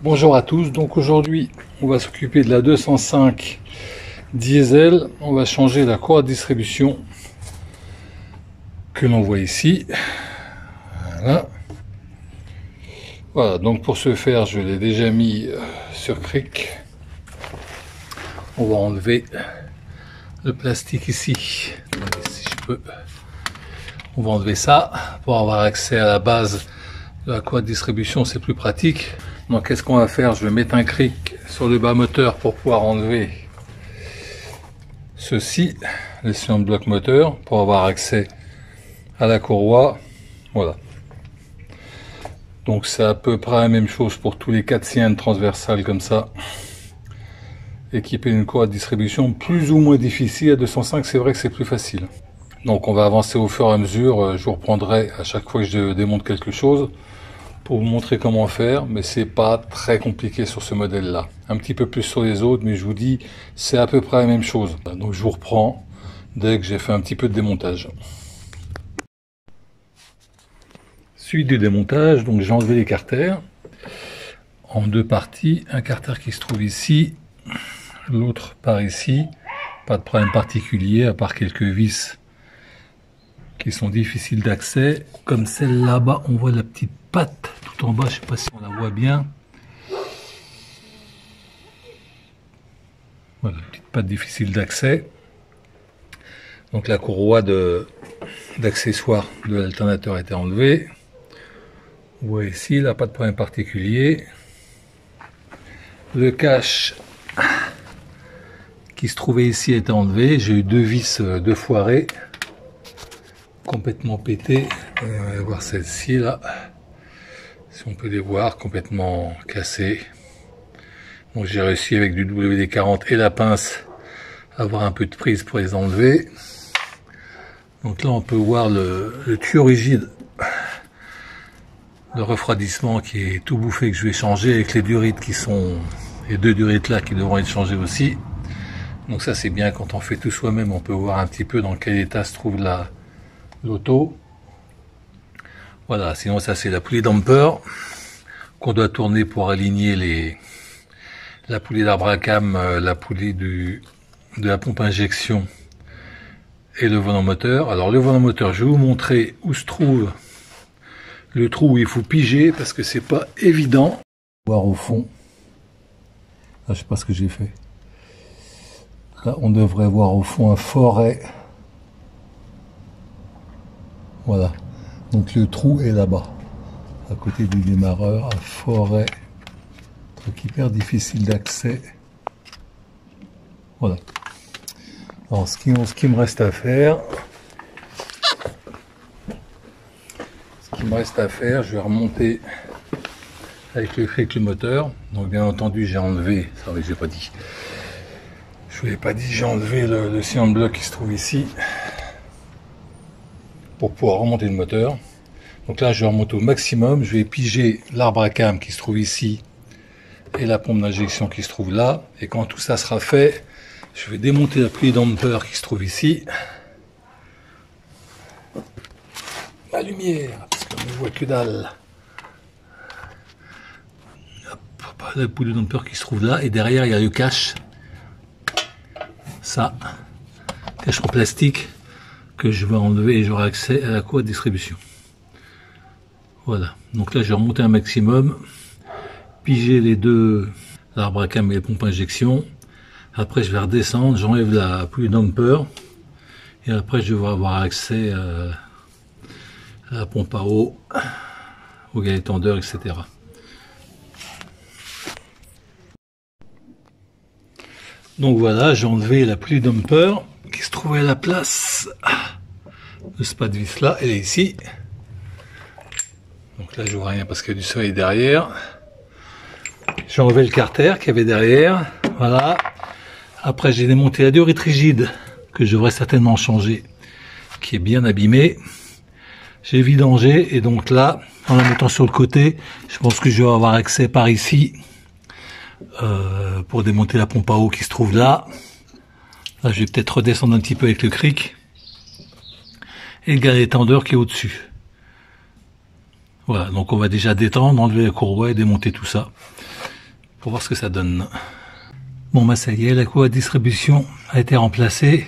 Bonjour à tous, donc aujourd'hui on va s'occuper de la 205 diesel. On va changer la courroie de distribution que l'on voit ici. Voilà, donc pour ce faire je l'ai déjà mis sur cric. On va enlever le plastique ici. Attendez, si je peux. On va enlever ça pour avoir accès à la base de la courroie de distribution, c'est plus pratique. Donc qu'est-ce qu'on va faire? Je vais mettre un cric sur le bas moteur pour pouvoir enlever ceci, les cylindres bloc moteur, pour avoir accès à la courroie. Voilà. Donc c'est à peu près la même chose pour tous les 4 cylindres transversales comme ça. Équiper une courroie de distribution plus ou moins difficile. À 205, c'est vrai que c'est plus facile. Donc on va avancer au fur et à mesure. Je vous reprendrai à chaque fois que je démonte quelque chose pour vous montrer comment faire, mais c'est pas très compliqué sur ce modèle là, un petit peu plus sur les autres, mais je vous dis c'est à peu près la même chose. Donc je vous reprends dès que j'ai fait un petit peu de démontage. Suite du démontage, donc j'ai enlevé les carters en deux parties, un carter qui se trouve ici, l'autre par ici, pas de problème particulier à part quelques vis qui sont difficiles d'accès, comme celle là-bas. On voit la petite patte tout en bas, je sais pas si on la voit bien. Voilà, petite patte difficile d'accès. Donc la courroie d'accessoires de l'alternateur a été enlevée. Vous voyez ici, là, pas de problème particulier. Le cache qui se trouvait ici a été enlevé. J'ai eu deux vis de foirées, complètement pétées. On va voir celle-ci là. Si on peut les voir, complètement cassées. Donc j'ai réussi avec du WD-40 et la pince à avoir un peu de prise pour les enlever. Donc là on peut voir le tuyau rigide de refroidissement qui est tout bouffé, que je vais changer, avec les durites qui sont, les deux durites là qui devront être changées aussi. Donc ça c'est bien, quand on fait tout soi-même, on peut voir un petit peu dans quel état se trouve l'auto. Voilà, sinon ça c'est la poulie damper qu'on doit tourner pour aligner la poulie d'arbre à cam, la poulie de la pompe injection et le volant moteur. Alors le volant moteur, je vais vous montrer où se trouve le trou où il faut piger parce que c'est pas évident. Voir au fond. Là, je sais pas ce que j'ai fait. Là, on devrait voir au fond un foret. Voilà. Donc le trou est là-bas, à côté du démarreur, un foret, truc hyper difficile d'accès. Voilà. Alors ce qui me reste à faire, je vais remonter avec le cric le moteur. Donc bien entendu j'ai enlevé, ça oui, j'ai pas dit. Je vous l'ai pas dit, j'ai enlevé le cylindre bloc qui se trouve ici pour pouvoir remonter le moteur. Donc là je vais remonter au maximum, je vais piger l'arbre à cam qui se trouve ici et la pompe d'injection qui se trouve là, et quand tout ça sera fait, je vais démonter la poulie damper qui se trouve ici. La lumière, parce qu'on ne voit que dalle. Hop, la poulie damper qui se trouve là, et derrière il y a le cache, ça, cache en plastique, que je vais enlever et j'aurai accès à la courroie de distribution. Voilà, donc là je vais remonter un maximum, piger les deux, l'arbre à cam et les pompes injection. Après je vais redescendre, j'enlève la poulie damper et après je vais avoir accès à la pompe à eau, au galet tendeur, etc. Donc voilà, j'ai enlevé la poulie damper qui se trouvait à la place de ce pas de vis là, elle est ici. Donc là je vois rien parce qu'il y a du soleil derrière. J'ai enlevé le carter qu'il y avait derrière, voilà. Après j'ai démonté la durite rigide que je devrais certainement changer, qui est bien abîmée. J'ai vidangé et donc là, en la mettant sur le côté, je pense que je vais avoir accès par ici pour démonter la pompe à eau qui se trouve là. Là je vais peut-être redescendre un petit peu avec le cric et le galet tendeur qui est au-dessus. Voilà, donc on va déjà détendre, enlever la courroie et démonter tout ça. pour voir ce que ça donne. Bon bah ça y est, la courroie de distribution a été remplacée.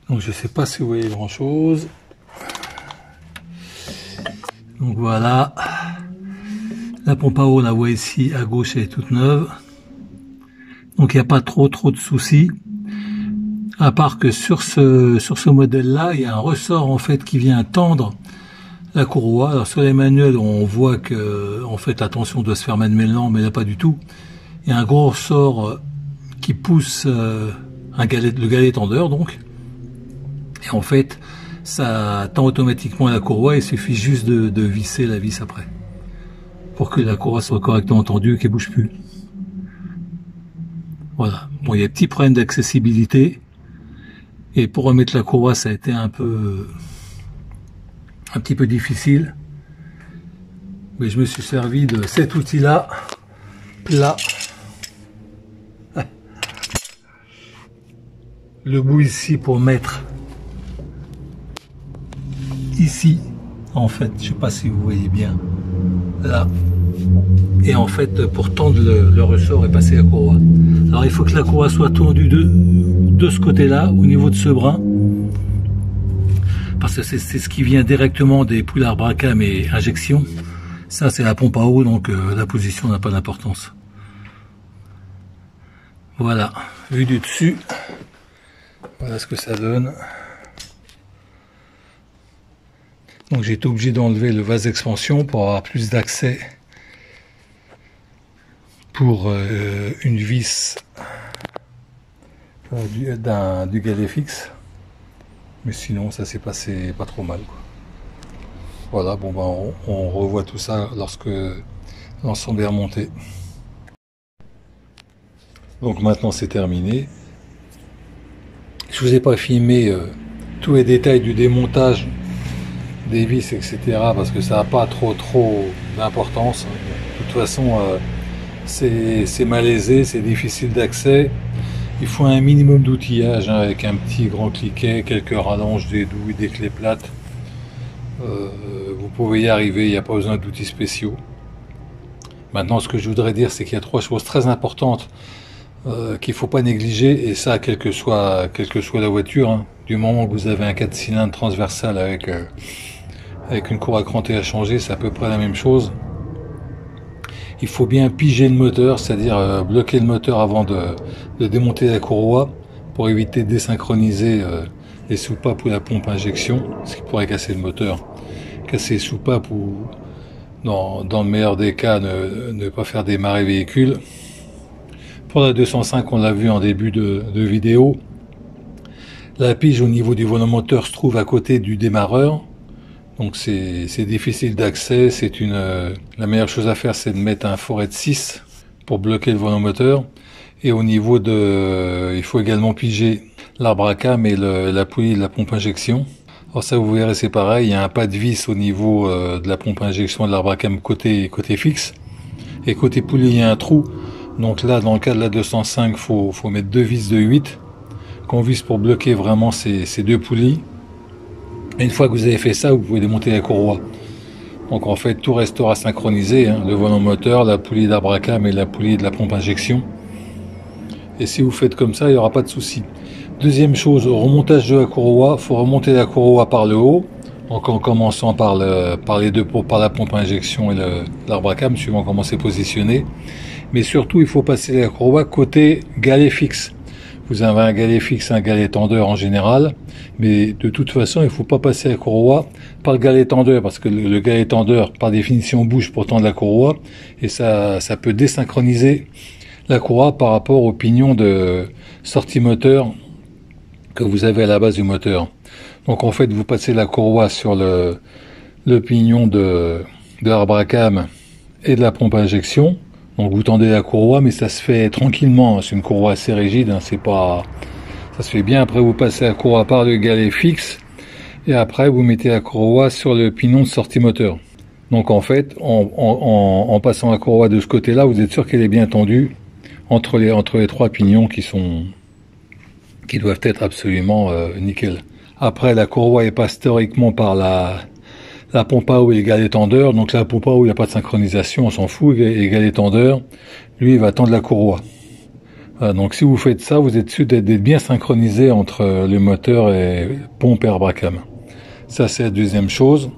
Donc je sais pas si vous voyez grand chose. Donc voilà. La pompe à eau, on la voit ici à gauche, elle est toute neuve. Donc il n'y a pas trop de soucis. À part que sur ce modèle-là, il y a un ressort en fait qui vient tendre la courroie. Alors sur les manuels, on voit que en fait la tension doit se faire manuellement, mais là pas du tout. Il y a un gros ressort qui pousse le galet tendeur donc. Et en fait, ça tend automatiquement la courroie. Il suffit juste de visser la vis après, pour que la courroie soit correctement tendue et qu'elle bouge plus. Voilà. Bon, il y a un petit problème d'accessibilité. Et pour remettre la courroie, ça a été un petit peu difficile. Mais je me suis servi de cet outil-là, là. Le bout ici pour mettre ici, en fait, je sais pas si vous voyez bien, là. Et en fait, pour tendre le ressort et passer la courroie. Alors il faut que la courroie soit tendue de ce côté-là, au niveau de ce brin. Parce que c'est ce qui vient directement des poules arbre à cam et injection. Ça c'est la pompe à eau, donc la position n'a pas d'importance. Voilà, vu du dessus, voilà ce que ça donne. Donc j'ai été obligé d'enlever le vase d'expansion pour avoir plus d'accès pour une vis du galet fixe. Mais sinon ça s'est passé pas trop mal, quoi. Voilà, bon ben on revoit tout ça lorsque l'ensemble est remonté. Donc maintenant c'est terminé. Je vous ai pas filmé tous les détails du démontage des vis, etc. parce que ça n'a pas trop d'importance. De toute façon, c'est malaisé, c'est difficile d'accès. Il faut un minimum d'outillage, hein, avec un petit grand cliquet, quelques rallonges, des douilles, des clés plates. Vous pouvez y arriver, il n'y a pas besoin d'outils spéciaux. Maintenant, ce que je voudrais dire, c'est qu'il y a 3 choses très importantes qu'il ne faut pas négliger, et ça, quelle que soit la voiture, hein. Du moment que vous avez un 4 cylindres transversal avec une courroie crantée à changer, c'est à peu près la même chose. Il faut bien piger le moteur, c'est-à-dire bloquer le moteur avant de démonter la courroie, pour éviter de désynchroniser les soupapes ou la pompe à injection, ce qui pourrait casser le moteur. Casser les soupapes ou, dans le meilleur des cas, ne pas faire démarrer le véhicule. Pour la 205, on l'a vu en début de vidéo, la pige au niveau du volant moteur se trouve à côté du démarreur. Donc c'est difficile d'accès. La meilleure chose à faire, c'est de mettre un foret de 6 pour bloquer le volant moteur. Et au niveau il faut également piger l'arbre à cam et la poulie de la pompe injection. Alors ça, vous verrez, c'est pareil. Il y a un pas de vis au niveau de la pompe injection et de l'arbre à cam côté fixe. Et côté poulie, il y a un trou. Donc là, dans le cas de la 205, faut mettre 2 vis de 8 qu'on vise pour bloquer vraiment ces 2 poulies. Et une fois que vous avez fait ça, vous pouvez démonter la courroie. Donc en fait, tout restera synchronisé, hein, le volant moteur, la poulie d'arbre à cam et la poulie de la pompe injection. Et si vous faites comme ça, il n'y aura pas de souci. Deuxième chose, au remontage de la courroie, il faut remonter la courroie par le haut, donc en commençant par la pompe à injection et l'arbre à cam, suivant comment c'est positionné. Mais surtout, il faut passer la courroie côté galet fixe. Vous avez un galet fixe, un galet tendeur en général, mais de toute façon, il ne faut pas passer la courroie par le galet tendeur, parce que le galet tendeur, par définition, bouge pour tendre la courroie, et ça peut désynchroniser la courroie par rapport au pignon de sortie moteur que vous avez à la base du moteur. Donc en fait, vous passez la courroie sur le pignon de l'arbre à cam et de la pompe à injection. Donc vous tendez la courroie, mais ça se fait tranquillement. C'est une courroie assez rigide, hein, ça se fait bien. Après, vous passez la courroie par le galet fixe, et après vous mettez la courroie sur le pignon de sortie moteur. Donc en fait, en passant la courroie de ce côté-là, vous êtes sûr qu'elle est bien tendue entre les 3 pignons qui doivent être absolument nickel. Après, la courroie passe théoriquement par la La pompe à eau égale étendeur. Donc la pompe à eau, il n'y a pas de synchronisation, on s'en fout, égale étendeur. Lui, il va tendre la courroie. Voilà, donc si vous faites ça, vous êtes sûr d'être bien synchronisé entre le moteur et pompe et Bracam. Ça, c'est la deuxième chose.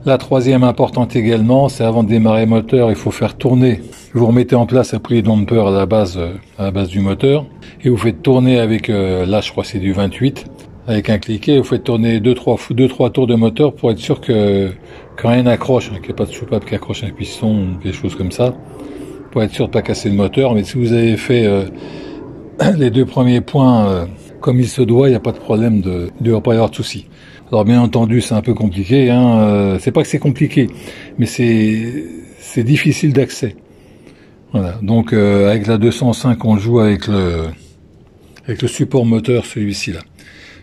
La troisième importante également, c'est avant de démarrer le moteur, il faut faire tourner. Vous remettez en place un poulie damper à la base du moteur et vous faites tourner avec, là je crois que c'est du 28, avec un cliquet, vous faites tourner 2-3 tours de moteur pour être sûr que rien n'accroche, qu'il n'y ait pas de soupape qui accroche un piston ou quelque chose comme ça, pour être sûr de ne pas casser le moteur. Mais si vous avez fait les 2 premiers points comme il se doit, il n'y a pas de problème il ne doit pas y avoir de souci. Alors bien entendu, c'est un peu compliqué, hein. C'est pas que c'est compliqué, mais c'est difficile d'accès. Voilà. Donc avec la 205, on joue avec le support moteur, celui-ci là.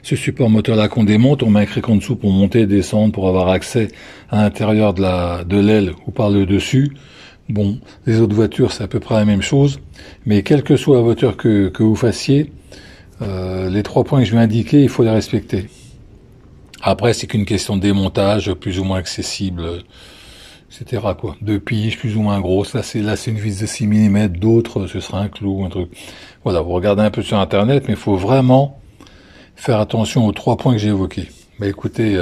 Ce support moteur là qu'on démonte, on met un cric en dessous pour monter et descendre, pour avoir accès à l'intérieur de l'aile ou par le dessus. Bon, les autres voitures, c'est à peu près la même chose, mais quelle que soit la voiture que vous fassiez, les 3 points que je vais indiquer, il faut les respecter. Après, c'est qu'une question de démontage, plus ou moins accessible, etc. quoi. 2 piges, plus ou moins grosses. Là, c'est une vis de 6 mm, d'autres, ce sera un clou, un truc. Voilà, vous regardez un peu sur Internet, mais il faut vraiment faire attention aux 3 points que j'ai évoqués. Bah écoutez,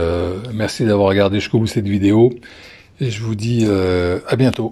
merci d'avoir regardé jusqu'au bout cette vidéo, et je vous dis à bientôt.